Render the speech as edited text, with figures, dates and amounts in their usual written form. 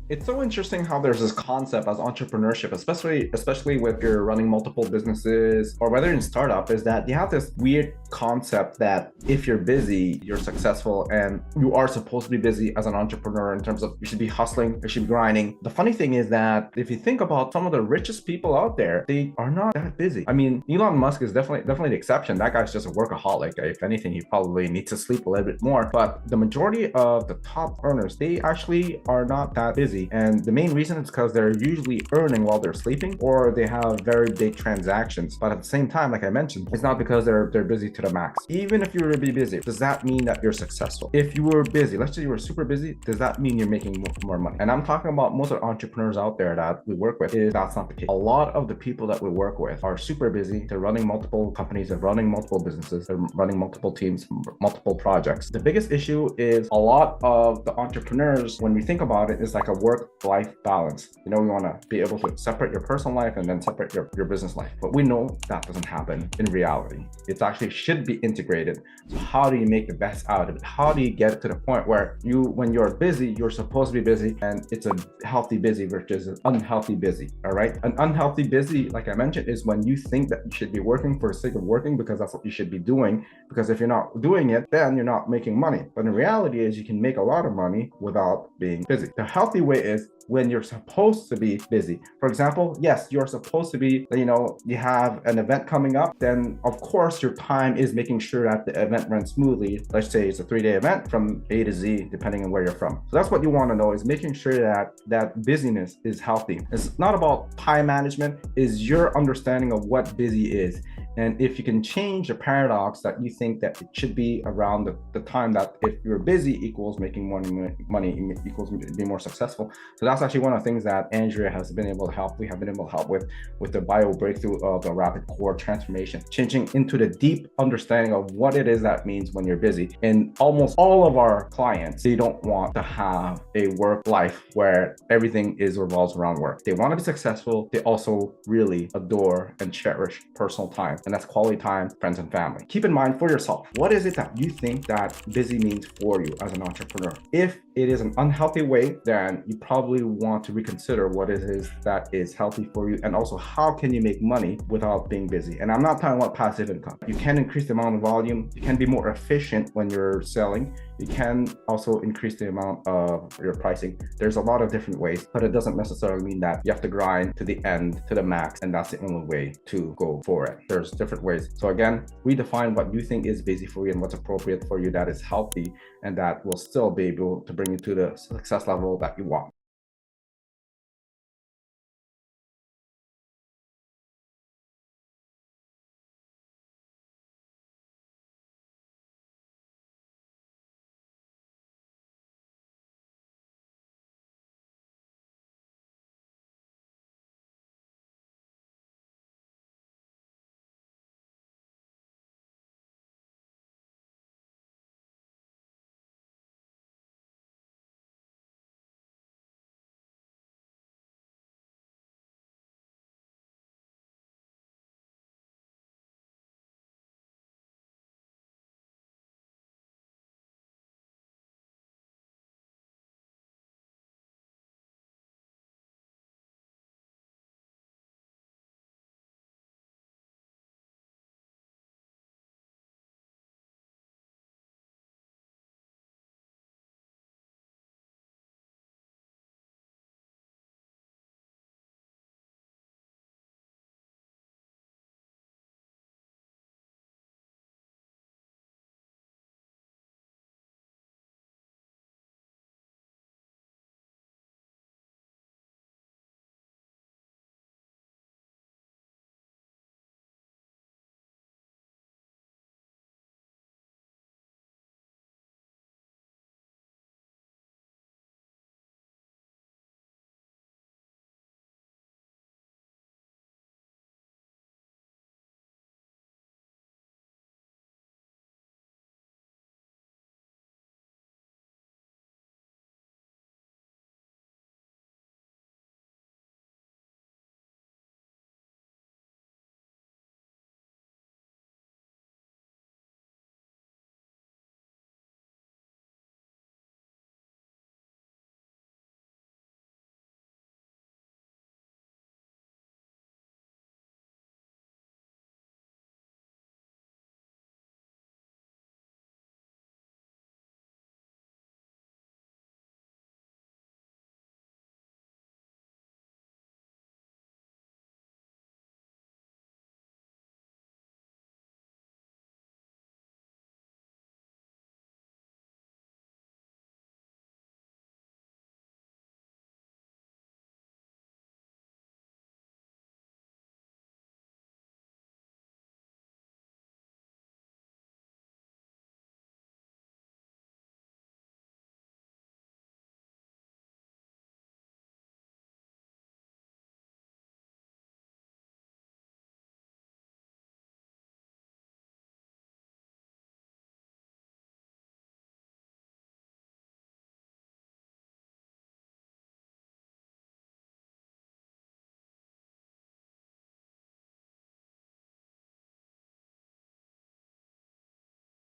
It's so interesting how there's this concept as entrepreneurship, especially with you're running multiple businesses or whether in startup, is that you have this weird concept that if you're busy, you're successful, and you are supposed to be busy as an entrepreneur in terms of you should be hustling, you should be grinding. The funny thing is that if you think about some of the richest people out there, they are not that busy. I mean, Elon Musk is definitely the exception. That guy's just a workaholic. If anything, he probably needs to sleep a little bit more. But the majority of the top earners, they actually are not that busy. And the main reason is because they're usually earning while they're sleeping, or they have very big transactions. But at the same time, like I mentioned, it's not because they're busy to the max. Even if you were to be busy, does that mean that you're successful? If you were busy, let's say you were super busy, does that mean you're making more money? And I'm talking about most of the entrepreneurs out there that we work with, is that's not the case. A lot of the people that we work with are super busy. They're running multiple companies, they're running multiple businesses, they're running multiple teams, multiple projects. The biggest issue is a lot of the entrepreneurs, when we think about it, is like a work-life balance. You know, we want to be able to separate your personal life and then separate your business life. But we know that doesn't happen in reality. It actually should be integrated. So how do you make the best out of it? How do you get to the point where when you're busy, you're supposed to be busy, and it's a healthy busy versus an unhealthy busy, all right? An unhealthy busy, like I mentioned, is when you think that you should be working for the sake of working because that's what you should be doing, because if you're not doing it, then you're not making money. But in reality is you can make a lot of money without being busy. The healthy way is when you're supposed to be busy. For example, yes, you're supposed to be, you have an event coming up, then of course your time is making sure that the event runs smoothly. Let's say it's a 3-day event from A to Z, depending on where you're from. So that's what you want to know, is making sure that busyness is healthy. It's not about time management, is your understanding of what busy is. And if you can change the paradox that you think that it should be around the time that if you're busy equals making money equals being more successful. So that's actually one of the things that Andrea has been able to help. We have been able to help with the bio breakthrough of the rapid core transformation, changing into the deep understanding of what it is that means when you're busy. And almost all of our clients, they don't want to have a work life where everything revolves around work. They want to be successful. They also really adore and cherish personal time, and that's quality time, friends and family. Keep in mind for yourself, what is it that you think that busy means for you as an entrepreneur? If it is an unhealthy way, then you probably want to reconsider what it is that is healthy for you, and also how can you make money without being busy. And I'm not talking about passive income. You can increase the amount of volume, you can be more efficient when you're selling, you can also increase the amount of your pricing. There's a lot of different ways, but it doesn't necessarily mean that you have to grind to the end, to the max, and that's the only way to go for it. There's different ways. So again, redefine what you think is busy for you and what's appropriate for you that is healthy and that will still be able to bring you to the success level that you want.